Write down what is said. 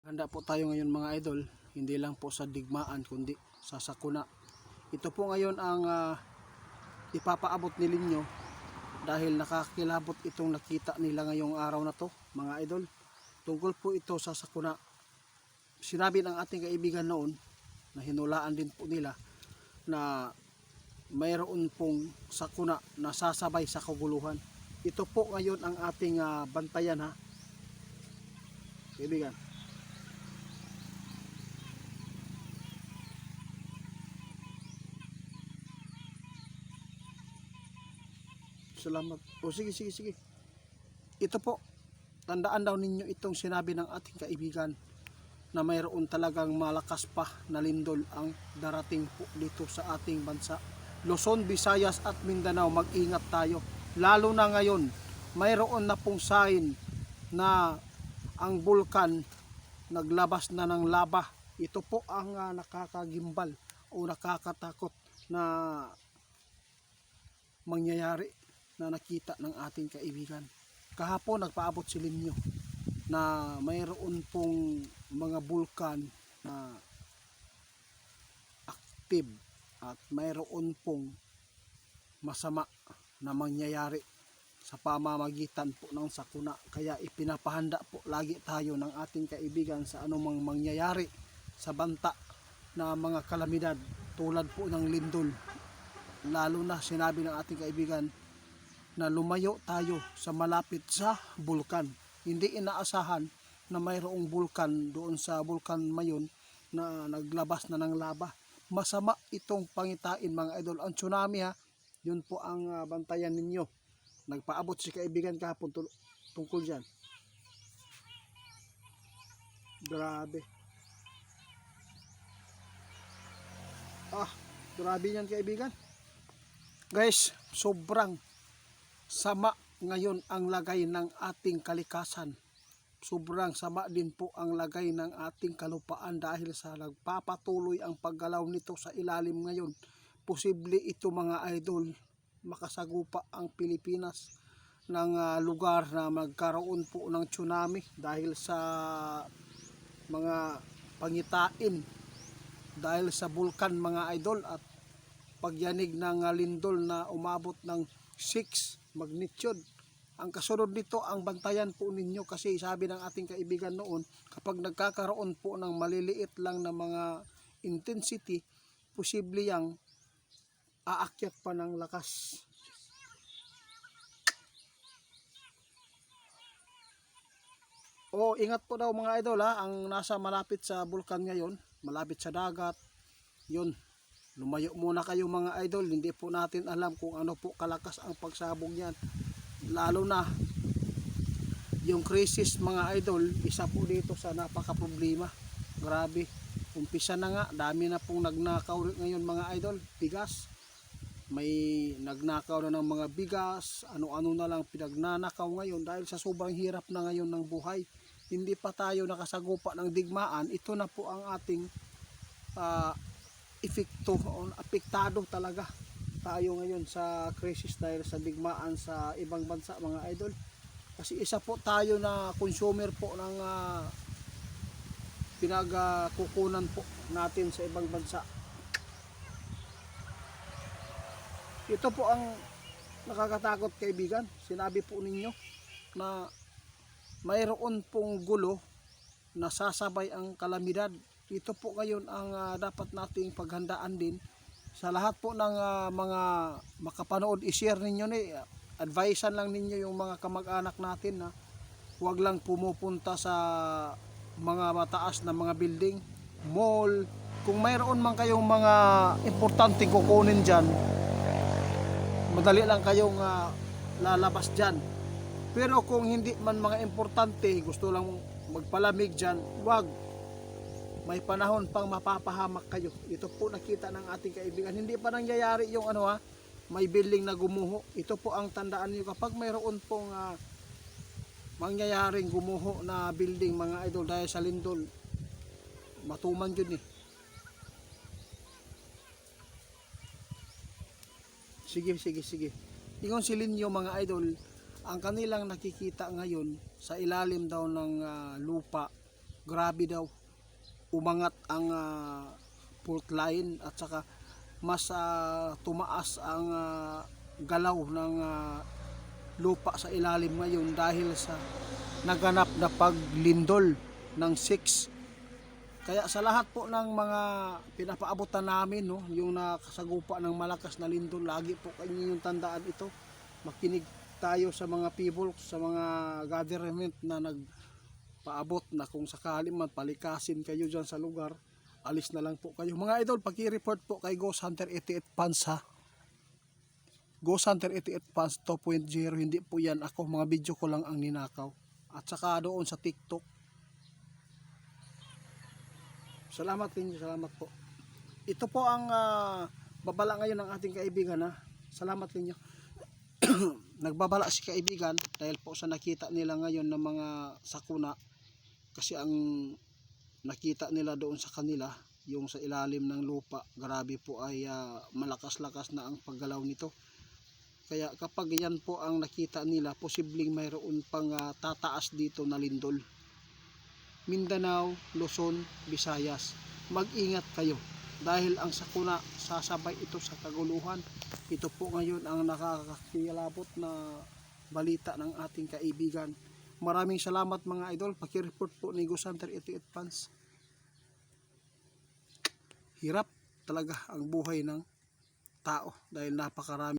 Handa po tayo ngayon mga idol, hindi lang po sa digmaan kundi sa sakuna. Ito po ngayon ang ipapaabot ni Linyo dahil nakakilabot itong nakita nila ngayong araw na to mga idol. Tungkol po ito sa sakuna. Sinabi ng ating kaibigan noon na hinulaan din po nila na mayroon pong sakuna na sasabay sa kaguluhan. Ito po ngayon ang ating bantayan ha. Kaibigan. Salamat. O sige. Ito po, tandaan daw ninyo itong sinabi ng ating kaibigan na mayroon talagang malakas pa na lindol ang darating po dito sa ating bansa. Luzon, Visayas at Mindanao, mag-ingat tayo. Lalo na ngayon, mayroon na pong sign na ang bulkan naglabas na ng laba. Ito po ang nakakagimbal o nakakatakot na mangyayari na nakita ng ating kaibigan. Kahapon nagpaabot si Linyo na mayroon pong mga bulkan na active at mayroon pong masama na mangyayari sa pamamagitan po ng sakuna. Kaya ipinapahanda po lagi tayo ng ating kaibigan sa anumang mangyayari sa banta na mga kalamidad tulad po ng lindol. Lalo na sinabi ng ating kaibigan na lumayo tayo sa malapit sa bulkan. Hindi inaasahan na mayroong bulkan doon sa bulkan Mayon na naglabas na ng lava. Masama itong pangitain mga idol. Ang tsunami ha, yun po ang bantayan ninyo. Nagpaabot si kaibigan kahapon tungkol dyan. Grabe. Grabe yan kaibigan. Guys, sobrang sama ngayon ang lagay ng ating kalikasan. Sobrang sama din po ang lagay ng ating kalupaan dahil sa nagpapatuloy ang paggalaw nito sa ilalim ngayon. Posible ito mga idol, makasagupa ang Pilipinas ng lugar na magkaroon po ng tsunami dahil sa mga pangitain, dahil sa bulkan mga idol at pagyanig ng lindol na umabot ng 6 magnitude. Ang kasunod nito ang bantayan po ninyo kasi sabi ng ating kaibigan noon, kapag nagkakaroon po ng maliliit lang na mga intensity, posible yang aakyat pa ng lakas. Ingat po daw mga idol ha, ang nasa malapit sa bulkan ngayon, malapit sa dagat, yun. Lumayo muna kayo mga idol, hindi po natin alam kung ano po kalakas ang pagsabog niyan. Lalo na yung crisis mga idol, isa po dito sa napaka problema. Grabe, umpisa na nga, dami na pong nagnakaw ngayon mga idol, bigas. May nagnakaw na ng mga bigas, ano-ano na lang pinagnanakaw ngayon dahil sa sobrang hirap na ngayon ng buhay. Hindi pa tayo nakasagupa ng digmaan, ito na po ang ating epekto o apektado talaga tayo ngayon sa crisis dahil sa digmaan sa ibang bansa mga idol. Kasi isa po tayo na consumer po ng pinagkukunan po natin sa ibang bansa. Ito po ang nakakatakot kaibigan. Sinabi po ninyo na mayroon pong gulo na sasabay ang kalamidad. Ito po ngayon ang dapat nating paghandaan din sa lahat po ng mga makapanood. I-share ninyo ni advisean lang ninyo yung mga kamag-anak natin na huwag lang pumupunta sa mga mataas na mga building, mall. Kung mayroon man kayong mga importante kukunin dyan, madali lang kayong lalabas dyan. Pero kung hindi man mga importante, gusto lang magpalamig dyan, huwag. May panahon pang mapapahamak kayo. Ito po nakita ng ating kaibigan. Hindi pa nangyayari yung may building na gumuho. Ito po ang tandaan niyo kapag mayroon pong mangyayaring gumuho na building mga idol dahil sa lindol. Matuman yun eh. Sige. Ingon si Linyo mga idol, ang kanilang nakikita ngayon sa ilalim daw ng lupa grabe daw umangat ang fault line at saka mas tumaas ang galaw ng lupa sa ilalim ngayon dahil sa naganap na paglindol ng 6. Kaya sa lahat po ng mga pinapaabutan namin, no, yung nakasagupa ng malakas na lindol, lagi po kayo yung tandaan ito. Makinig tayo sa mga people, sa mga government na nagpaabot na kung sakali man palikasin kayo dyan sa lugar, alis na lang po kayo. Mga idol, paki-report po kay Ghost Hunter 88 Fans ha. Ghost Hunter 88 Fans 2.0, hindi po yan ako, mga video ko lang ang ninakaw. At saka doon sa TikTok. Salamat din, salamat po. Ito po ang babala ngayon ng ating kaibigan ha. Salamat din. Nagbabala si kaibigan dahil po sa nakita nila ngayon ng mga sakuna, kasi ang nakita nila doon sa kanila yung sa ilalim ng lupa, grabe po ay malakas-lakas na ang paggalaw nito. Kaya kapag yan po ang nakita nila, posibleng mayroon pang tataas dito na lindol. Mindanao, Luzon, Visayas, mag-ingat kayo dahil ang sakuna sasabay ito sa kaguluhan. Ito po ngayon ang nakakakilabot na balita ng ating kaibigan. Maraming salamat mga idol. Paki-report po ni Ghost Hunter 88 Fans. Hirap talaga ang buhay ng tao dahil napakarami